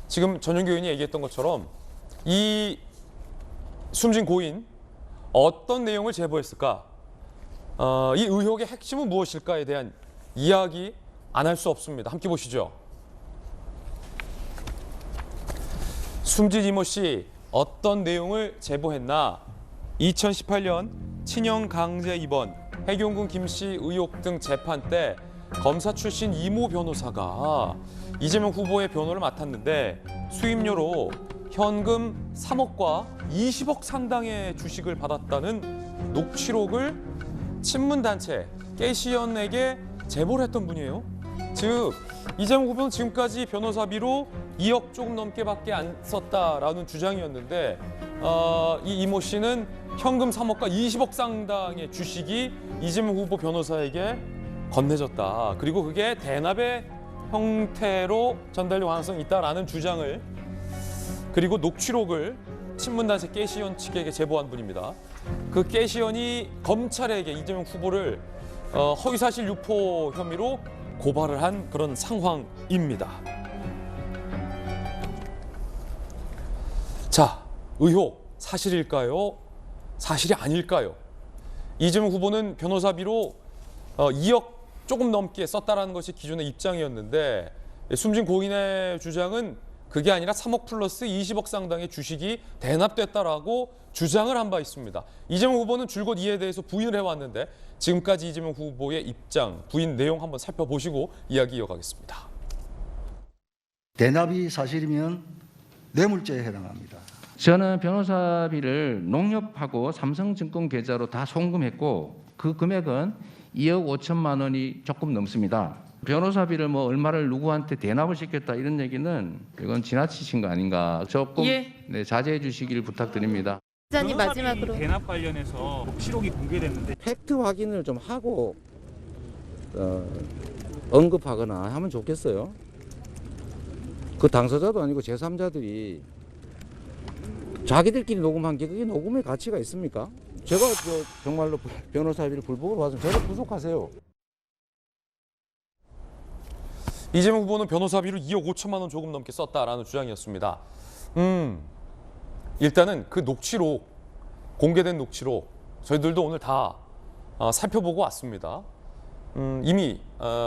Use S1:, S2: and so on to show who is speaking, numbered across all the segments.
S1: 지금 전용기 의원이 얘기했던 것처럼 이 숨진 고인 어떤 내용을 제보했을까? 이 의혹의 핵심은 무엇일까에 대한 이야기 안 할 수 없습니다. 함께 보시죠. 숨진 이모 씨 어떤 내용을 제보했나? 2018년 친형 강제 입원, 해경군 김 씨 의혹 등 재판 때 검사 출신 이모 변호사가 이재명 후보의 변호를 맡았는데 수임료로 현금 3억과 20억 상당의 주식을 받았다는 녹취록을 친문단체 깨시연에게 제보를 했던 분이에요. 즉 이재명 후보는 지금까지 변호사비로 2억 조금 넘게밖에 안 썼다라는 주장이었는데 이 이모 씨는 현금 3억과 20억 상당의 주식이 이재명 후보 변호사에게 건네졌다. 그리고 그게 대납의 형태로 전달될 가능성이 있다라는 주장을 그리고 녹취록을 친문단체 깨시연 측에게 제보한 분입니다. 그 깨시연이 검찰에게 이재명 후보를 허위사실 유포 혐의로 고발을 한 그런 상황입니다. 자, 의혹 사실일까요? 사실이 아닐까요? 이재명 후보는 변호사비로 2억 조금 넘게 썼다라는 것이 기존의 입장이었는데 숨진 고인의 주장은 그게 아니라 3억 플러스 20억 상당의 주식이 대납됐다라고 주장을 한 바 있습니다. 이재명 후보는 줄곧 이에 대해서 부인을 해왔는데 지금까지 이재명 후보의 입장, 부인 내용 한번 살펴보시고 이야기 이어가겠습니다.
S2: 대납이 사실이면 뇌물죄에 해당합니다.
S3: 저는 변호사비를 농협하고 삼성증권 계좌로 다 송금했고 그 금액은 2억 5천만 원이 조금 넘습니다. 변호사비를 뭐 얼마를 누구한테 대납을 시켰다 이런 얘기는 이건 지나치신 거 아닌가 조금 네, 자제해 주시길 부탁드립니다.
S4: 기자님 마지막으로
S5: 대납 관련해서 녹취록이 공개됐는데
S6: 팩트 확인을 좀 하고 언급하거나 하면 좋겠어요. 그 당사자도 아니고 제3자들이 자기들끼리 녹음한 게 그게 녹음의 가치가 있습니까? 제가 정말로 변호사비를 불복으로 받으면 제가 구속하세요.
S1: 이재명 후보는 변호사비로 2억 5천만 원 조금 넘게 썼다라는 주장이었습니다. 일단은 그 녹취록, 공개된 녹취록 저희들도 오늘 다 살펴보고 왔습니다. 이미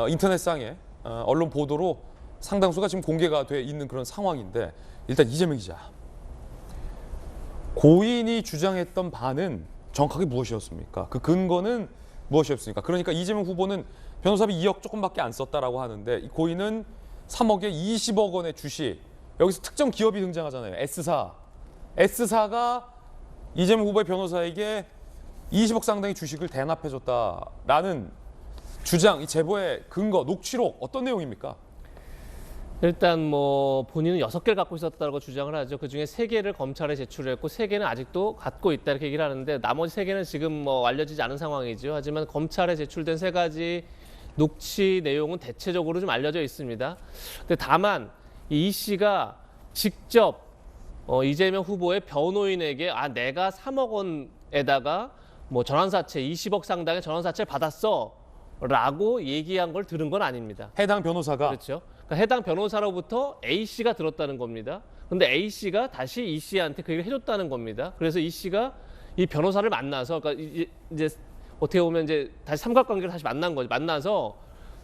S1: 인터넷상에 언론 보도로 상당수가 지금 공개가 돼 있는 그런 상황인데 일단 이재명 기자, 고인이 주장했던 바는 정확하게 무엇이었습니까? 그 근거는 무엇이었습니까? 그러니까 이재명 후보는 변호사비 2억 조금밖에 안 썼다라고 하는데 이 고인은 3억에 20억 원의 주식, 여기서 특정 기업이 등장하잖아요. S사가 이재명 후보의 변호사에게 20억 상당의 주식을 대납해줬다라는 주장, 이 제보의 근거, 녹취록 어떤 내용입니까?
S7: 일단 뭐 본인은 6개를 갖고 있었다고 주장을 하죠. 그중에 3개를 검찰에 제출했고 3개는 아직도 갖고 있다 이렇게 얘기를 하는데 나머지 3개는 지금 뭐 알려지지 않은 상황이죠. 하지만 검찰에 제출된 3가지 녹취 내용은 대체적으로 좀 알려져 있습니다. 근데 다만 이 씨가 직접 이재명 후보의 변호인에게 내가 3억 원에다가 뭐 전환사채 20억 상당의 전환사채를 받았어 라고 얘기한 걸 들은 건 아닙니다.
S1: 해당 변호사가
S7: 그렇죠. 그러니까 해당 변호사로부터 A 씨가 들었다는 겁니다. 그런데 A 씨가 다시 이 씨한테 그 얘기를 해줬다는 겁니다. 그래서 이 씨가 이 변호사를 만나서, 그러니까 이제 어떻게 보면 이제 다시 삼각관계를 다시 만난 거죠. 만나서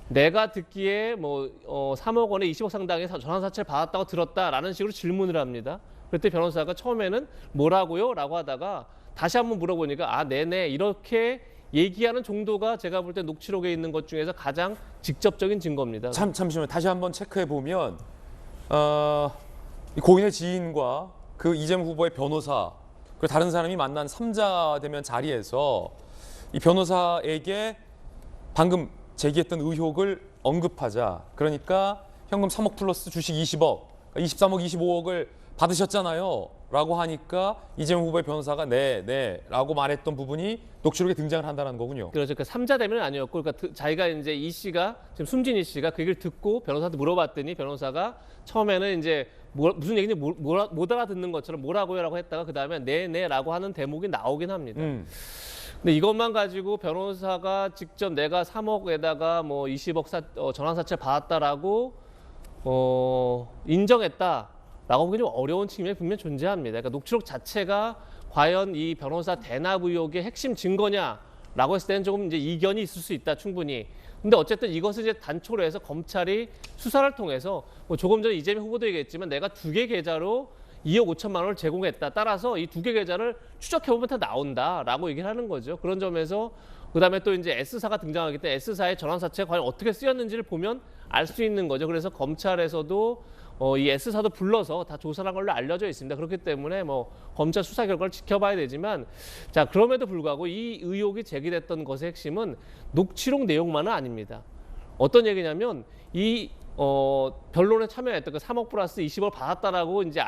S7: 내가 듣기에 뭐 3억 원에 20억 상당의 전환사채를 받았다고 들었다라는 식으로 질문을 합니다. 그때 변호사가 처음에는 뭐라고요? 라고 하다가 다시 한번 물어보니까 네네 이렇게 얘기하는 정도가 제가 볼 때 녹취록에 있는 것 중에서 가장 직접적인 증거입니다.
S1: 잠시만요. 다시 한번 체크해 보면 이 고인의 지인과 그 이재명 후보의 변호사 그리고 다른 사람이 만난 3자 대면 자리에서 이 변호사에게 방금 제기했던 의혹을 언급하자. 그러니까 현금 3억 플러스 주식 20억, 23억, 25억을 받으셨잖아요. 라고 하니까 이재명 후보의 변호사가 네 라고 말했던 부분이 녹취록에 등장을 한다는 거군요.
S7: 그렇죠. 그러니까 3자 대면은 아니었고, 그러니까 자기가 이제 이 씨가 지금 숨진 이 씨가 그 얘기를 듣고 변호사한테 물어봤더니 변호사가 처음에는 이제 무슨 얘기인지 못 알아듣는 것처럼 뭐라고요라고 했다가 그 다음에 네라고 하는 대목이 나오긴 합니다. 근데 이것만 가지고 변호사가 직접 내가 3억에다가 뭐 20억 전환사채 받았다라고 인정했다. 보기 좀 어려운 측면이 분명히 존재합니다. 그러니까 녹취록 자체가 과연 이 변호사 대납 의혹의 핵심 증거냐라고 했을 때는 조금 이제 이견이 있을 수 있다, 충분히. 근데 어쨌든 이것을 이제 단초로 해서 검찰이 수사를 통해서 뭐 조금 전에 이재명 후보도 얘기했지만 내가 2개 계좌로 2억 5천만 원을 제공했다. 따라서 이 2개 계좌를 추적해보면 다 나온다라고 얘기를 하는 거죠. 그런 점에서 그다음에 또 이제 S사가 등장하기 때문에 S사의 전환 사채가 과연 어떻게 쓰였는지를 보면 알 수 있는 거죠. 그래서 검찰에서도 이 S사도 불러서 다 조사한 걸로 알려져 있습니다. 그렇기 때문에 뭐 검찰 수사 결과를 지켜봐야 되지만 자, 그럼에도 불구하고 이 의혹이 제기됐던 것의 핵심은 녹취록 내용만은 아닙니다. 어떤 얘기냐면 이 변론에 참여했던 그 3억 플러스 20억 받았다라고 이제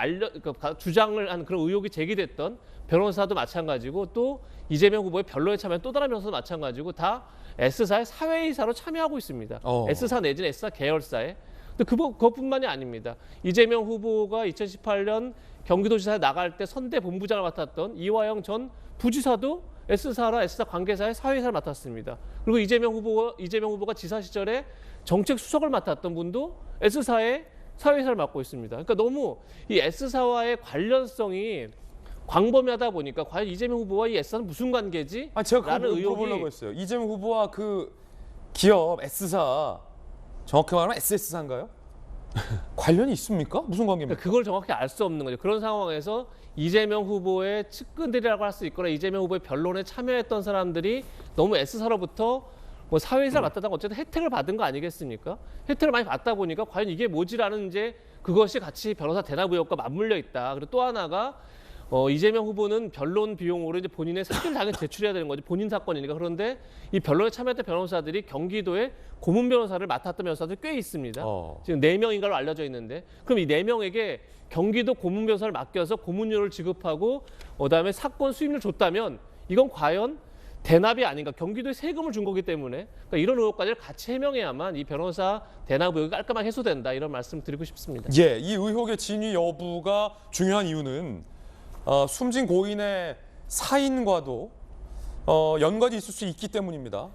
S7: 주장을 한 그런 의혹이 제기됐던 변호사도 마찬가지고 또 이재명 후보의 변론에 참여한 또 다른 변호사도 마찬가지고 다 S사의 사회이사로 참여하고 있습니다. S사 내지는 S사 계열사에. 근데 그것뿐만이 아닙니다. 이재명 후보가 2018년 경기도지사에 나갈 때 선대 본부장을 맡았던 이화영 전 부지사도 S사나 S사 관계사의 사회이사를 맡았습니다. 그리고 이재명 후보가 지사 시절에 정책 수석을 맡았던 분도 S사의 사회이사를 맡고 있습니다. 그러니까 너무 이 S사와의 관련성이 광범위하다 보니까 과연 이재명 후보와 이 S사는 무슨 관계지?
S1: 제가 그거
S7: 라는
S1: 물어보려고 했어요. 이재명 후보와 그 기업 S사, 정확히 말하면 SS사인가요? 관련이 있습니까? 무슨 관계입니까?
S7: 그걸 정확히 알 수 없는 거죠. 그런 상황에서 이재명 후보의 측근들이라고 할 수 있거나 이재명 후보의 변론에 참여했던 사람들이 너무 S사로부터 뭐 사회이사를 맡았다가 어쨌든 혜택을 받은 거 아니겠습니까? 혜택을 많이 받다 보니까 과연 이게 뭐지라는 이제 그것이 같이 변호사 대납 의혹과 맞물려 있다. 그리고 또 하나가 이재명 후보는 변론 비용으로 이제 본인의 사기를 당연히 제출해야 되는 거죠. 본인 사건이니까. 그런데 이 변론에 참여했던 변호사들이 경기도에 고문 변호사를 맡았던 변호사들이 꽤 있습니다. 지금 4명인가로 알려져 있는데 그럼 이 4명에게 경기도 고문 변호사를 맡겨서 고문료를 지급하고 그다음에 사건 수임료를 줬다면 이건 과연 대납이 아닌가. 경기도에 세금을 준 거기 때문에 그러니까 이런 의혹까지를 같이 해명해야만 이 변호사 대납 의혹이 깔끔하게 해소된다. 이런 말씀 드리고 싶습니다.
S1: 예, 이 의혹의 진위 여부가 중요한 이유는 숨진 고인의 사인과도 연관이 있을 수 있기 때문입니다.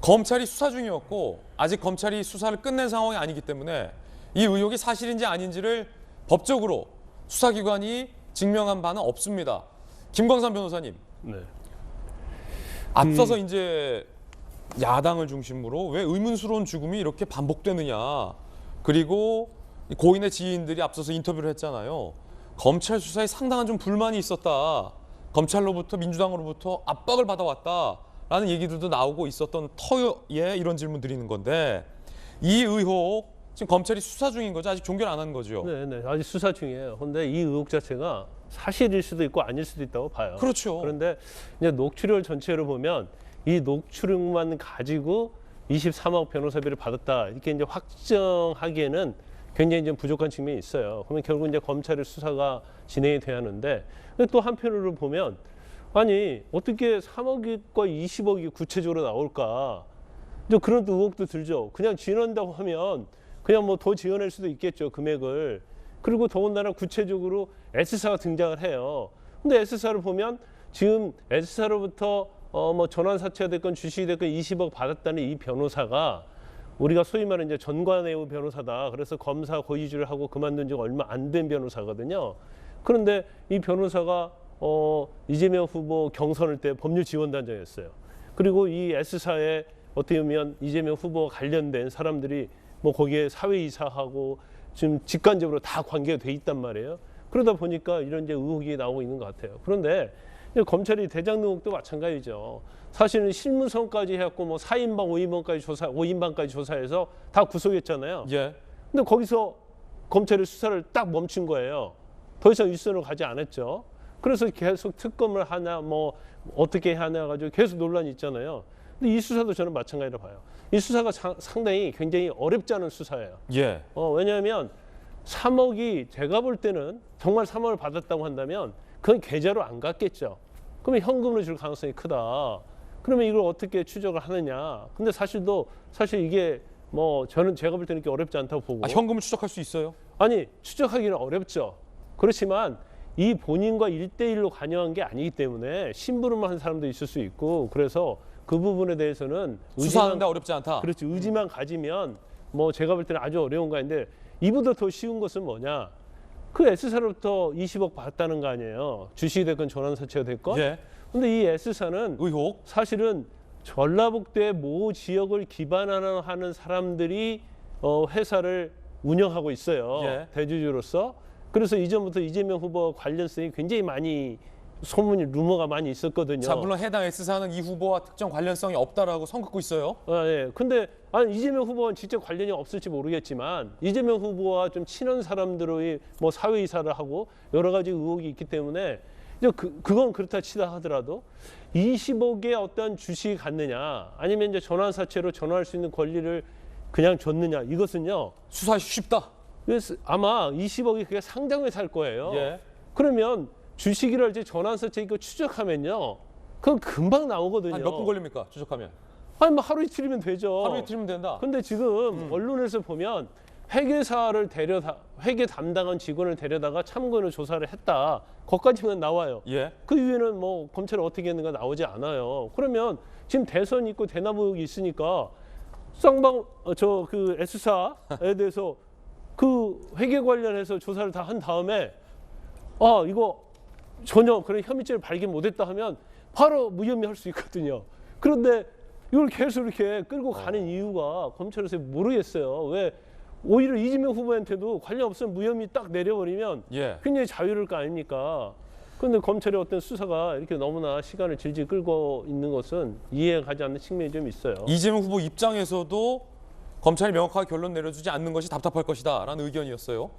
S1: 검찰이 수사 중이었고 아직 검찰이 수사를 끝낸 상황이 아니기 때문에 이 의혹이 사실인지 아닌지를 법적으로 수사기관이 증명한 바는 없습니다. 김광삼 변호사님.
S4: 네.
S1: 앞서서 이제 야당을 중심으로 왜 의문스러운 죽음이 이렇게 반복되느냐. 그리고 고인의 지인들이 앞서서 인터뷰를 했잖아요. 검찰 수사에 상당한 좀 불만이 있었다. 검찰로부터 민주당으로부터 압박을 받아왔다라는 얘기들도 나오고 있었던 터에 이런 질문 드리는 건데 이 의혹 지금 검찰이 수사 중인 거죠? 아직 종결 안 한 거죠?
S4: 네, 아직 수사 중이에요. 그런데 이 의혹 자체가 사실일 수도 있고 아닐 수도 있다고 봐요.
S1: 그렇죠.
S4: 그런데 이제 녹취록을 전체로 보면 이 녹취록만 가지고 23억 변호사비를 받았다 이렇게 이제 확정하기에는 굉장히 좀 부족한 측면이 있어요. 그러면 결국 이제 검찰의 수사가 진행이 돼야 하는데 또 한편으로 보면 아니 어떻게 3억과 20억이 구체적으로 나올까? 이제 그런 의혹도 들죠. 그냥 지원한다고 하면 그냥 뭐 더 지원할 수도 있겠죠, 금액을. 그리고 더군다나 구체적으로 S사가 등장을 해요. 근데 S사를 보면 지금 S사로부터 뭐 전환사채가 됐건 주식이 됐건 20억 받았다는 이 변호사가 우리가 소위 말하는 이제 전관예우 변호사다. 그래서 검사 고위주를 하고 그만둔 지가 얼마 안 된 변호사거든요. 그런데 이 변호사가 이재명 후보 경선을 때 법률지원단장이었어요. 그리고 이 S사에 어떻게 보면 이재명 후보와 관련된 사람들이 뭐 거기에 사회이사하고 지금 직간접으로 다 관계가 돼 있단 말이에요. 그러다 보니까 이런 이제 의혹이 나오고 있는 것 같아요. 그런데 검찰이 대장 의혹도 마찬가지죠. 사실은 실무성까지 해갖고 뭐 4인방, 5인방까지 조사해서 다 구속했잖아요.
S1: 예.
S4: 근데 거기서 검찰이 수사를 딱 멈춘 거예요. 더 이상 윗선으로 가지 않았죠. 그래서 계속 특검을 하냐, 뭐 어떻게 하냐 가지고 계속 논란이 있잖아요. 근데 이 수사도 저는 마찬가지로 봐요. 이 수사가 상당히 굉장히 어렵지 않은 수사예요.
S1: 예.
S4: 왜냐하면 3억이 제가 볼 때는 정말 3억을 받았다고 한다면 그건 계좌로 안 갔겠죠. 그러면 현금으로 줄 가능성이 크다. 그러면 이걸 어떻게 추적을 하느냐. 근데 사실 이게 뭐 제가 볼 때는 이렇게 어렵지 않다고 보고.
S1: 현금을 추적할 수 있어요?
S4: 아니 추적하기는 어렵죠. 그렇지만 이 본인과 1대1로 관여한 게 아니기 때문에 심부름을 한 사람도 있을 수 있고 그래서 그 부분에 대해서는
S1: 수사하는데 어렵지 않다.
S4: 그렇지. 의지만 가지면 뭐 제가 볼 때는 아주 어려운 거 아닌데 이보다 더 쉬운 것은 뭐냐. 그 S사로부터 20억 받았다는 거 아니에요. 주식이 됐건 전환사채가 됐건.
S1: 예.
S4: 근데 이 S사는
S1: 의혹.
S4: 사실은 전라북도의 모 지역을 기반하는 사람들이 회사를 운영하고 있어요.
S1: 예.
S4: 대주주로서. 그래서 이전부터 이재명 후보 관련성이 굉장히 많이 소문이 루머가 많이 있었거든요.
S1: 자, 물론 해당 S사는 이 후보와 특정 관련성이 없다라고 선긋고 있어요.
S4: 예. 근데 아니 이재명 후보와는 직접 관련이 없을지 모르겠지만 이재명 후보와 좀 친한 사람들의 뭐 사회이사를 하고 여러 가지 의혹이 있기 때문에 이제 그건 그렇다 치다 하더라도 20억의 어떤 주식이 갔느냐 아니면 이제 전환사채로 전환할 수 있는 권리를 그냥 줬느냐 이것은요.
S1: 수사하기 쉽다.
S4: 그래서 아마 20억이 그게 상장회사일 거예요.
S1: 예.
S4: 그러면 주식이랄지 전환사채 이거 추적하면요. 그건 금방 나오거든요.
S1: 한 몇 분 걸립니까? 추적하면.
S4: 아니 뭐 하루 이틀이면 되죠.
S1: 하루 이틀이면 된다.
S4: 근데 지금 언론에서 보면 회계사를 회계 담당한 직원을 데려다가 참고인을 조사를 했다. 거기까지만 나와요.
S1: 예.
S4: 그 이후에는 뭐 검찰이 어떻게 했는가 나오지 않아요. 그러면 지금 대선 있고 대나무역이 있으니까 쌍방 그 S사에 대해서 그 회계 관련해서 조사를 다 한 다음에 이거 전혀 그런 혐의죄를 발견 못했다 하면 바로 무혐의할 수 있거든요. 그런데 이걸 계속 이렇게 끌고 가는 이유가 검찰에서 모르겠어요. 왜 오히려 이재명 후보한테도 관련 없으면 무혐의 딱 내려버리면
S1: 예.
S4: 굉장히 자유로울 거 아닙니까? 그런데 검찰의 어떤 수사가 이렇게 너무나 시간을 질질 끌고 있는 것은 이해가 가지 않는 측면이 좀 있어요.
S1: 이재명 후보 입장에서도 검찰이 명확하게 결론 내려주지 않는 것이 답답할 것이다라는 의견이었어요.